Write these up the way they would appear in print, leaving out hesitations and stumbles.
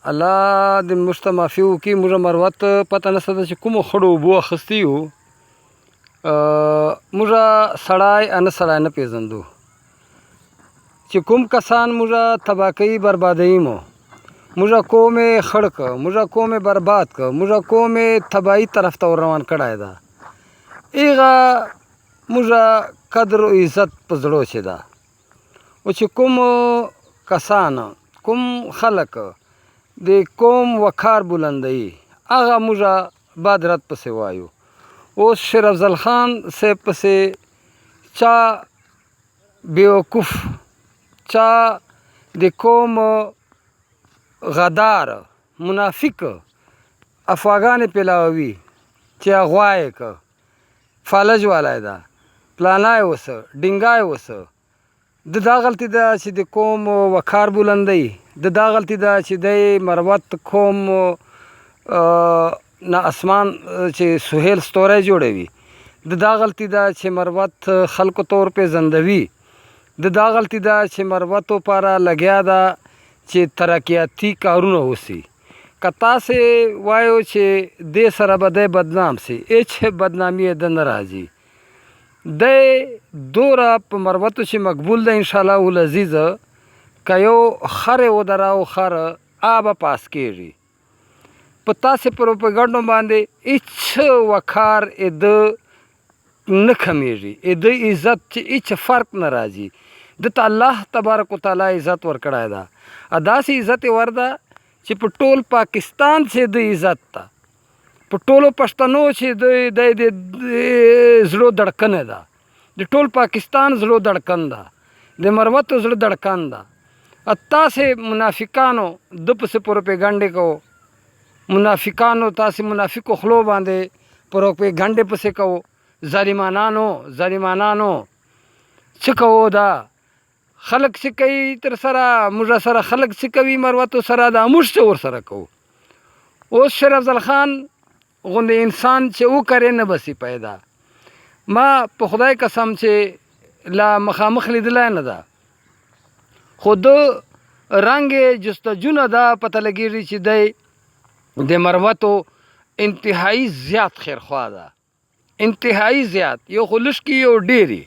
الله د موږ ته معافي وکړي. موږ مروت پته نشته ده چې کومو خړو اوبو اخیستي وو. موږ سړی نه سړی نه پېژندو چې کوم کسان موږ تباه کوي بربادوي مو. موږ قوم یې خړ که، موږ قوم یې برباد که، موږ قوم یې تباهي طرف ته ور روان کړی ده. هغه موږ قدر او عزت په زړه چې ده. او چې کوم کسان کوم خلک د قوم وقار بلندوي هغه موږ بد رد پسې وایو. اوس شیر افضل خان صاحب پسې چا بیوقوف، چا د قوم غدار منافق افواګانې پیلاوي چې اغوا یې که، فالج والا یې ده، پلانای وسه، ډینګای وسه. د دا غلطي ده چې د قوم وقار بلندوي. د دا غلطي ده چې دی مروت قوم نه اسمان چې سهیل ستوری جوړوي. د دا غلطي ده چې مروت خلکو ته ورپېژندوي. د دا غلطي ده چې مروتو پاره لګیا ده چې ترقیاتي کارونه وسي. که تاسې وایو چې دې سره به دی بدنام سي، هېڅ بدنامي یې ده نه راځي. دی دوره په مروتو چې مقبول ده انشاءالله العزیز. که یو خر یې ودراو خر به پاس کېږي. په تاسې پروپیګنډو باندې هېڅ وقار یې ده نه کمیږي. یې ده عزت چې هېڅ فرق نه راځي. ده ته الله تبارک وتعالی عزت ورکړی ده. داسې عزت یې ورده چې په ټول پاکستان چې د عزت ده، په ټولو پښتنو چې د زړه دړکنه ده، د ټول پاکستان زړه دړکن ده، د مروتو زړه دړکن ده. تاسې منافقانو د پسې پروپیګنډې کوو، منافقانو تاسې منافقو خلو باندې پروپیګنډې پسې کوو. ظالمانانو څه کوو؟ دا خلک څه کوي تر سره، موږ سره خلک څه کوي مروتو سره، دا موږ څه ورسره کوو. اوس شیر افضل خان غوندې انسان چې وکړې نه بسي پیدا. ما په خدای قسم چې لا مخامخ لیدلی نه ده، خو ده رنګ یې جستجو نه ده پته لګېږي چې دی د مروتو انتهایي زیات خیرخوا ده، انتهایي زیات. یو خو لږ یو ډېرې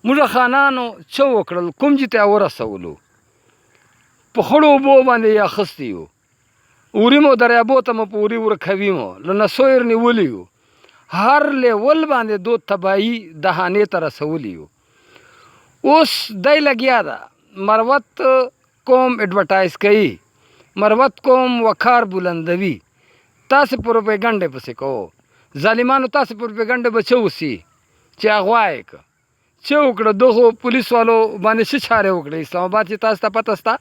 موږ خانانو څه وکړل، کوم ځای ته ورسولو. په خړو اوبو باندې یې اخیستي وو، اوري مو دریابو ته مو په اوري ورکوي مو، له نسو یې نیولي وو، هر لیول باندې دو تباهي دهانې ته رسولي وو. اوس دی لګیا ده مروت قوم اډورټایز کوي، مروت قوم وقار بلندوي. تاسې پروپیګنډې پسې کوو. ظالمانو تاسې پروپیګنډې به څه وسي چې اغوا یې که، څه وکړه. دغو پولیس والو باندې څه چارې وکړې اسلام آباد چې تاسو ته پته شته؟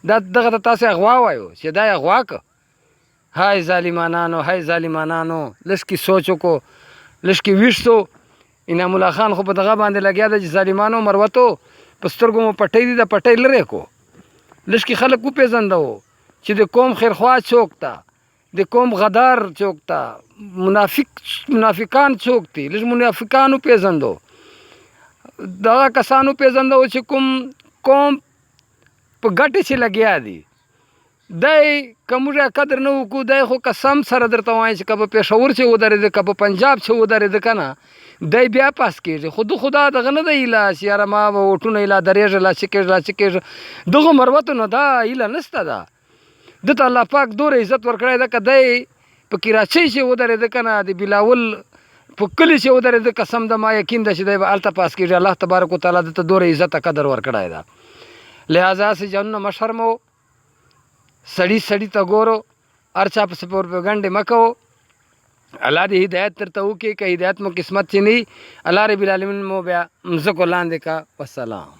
دغه ته تاسې اغوا وایو چې دا یې اغوا که. های ظالمانانو، های ظالمانانو. لږ کې سوچ وکړو، لږ کې ویښ شو. انعام الله خان خو په دغه باندې لګیا ده چې ظالمانو مروتو په سترګو مو پټۍ دي، د پټۍ لرې کو. لږ کې خلک وپېژندو چې د قوم خیرخوا څوک ته، د قوم غدار څوک ته، منافقان څوک دي. لږ منافقان وپېژندو، دغه کسان وپېژندو چې کوم قوم په ګټې چې لګیا دي. دی که موږ قدر نه وکړو، دی خو قسم سره درته وایم چې که په پېښور چې ودرېده، که په پنجاب چې ودرېده که نه، دی بیا پاس کېږي. خو ده خو دا دغه نه ده هیله چې یاره ما به ووټونه هیله درېږه، لا څه کېږه، لا څه کېږه. دغو مروتو نه دا هیله نشته ده. ده ته الله پاک دومره عزت ورکړی ده. که دی په کراچۍ چې ودرېده که نه، د بلاول په کلي چې ودرېده، قسم ده ما یقین ده چې دی به هلته پاس کېږي. الله تبارک وتعالی ده ته دومره عزت قدر ورکړی ده. لہذا سې جانونه مه شرموو، سړي سړي ته ګورو، هر چا پسې پروپیګنډې مه کوو. الله دې هدایت درته وکړي. که هدایت مو قسمت چې نه وي، الله رب العالمین مو بیا مځکو لاندې کا. والسلام.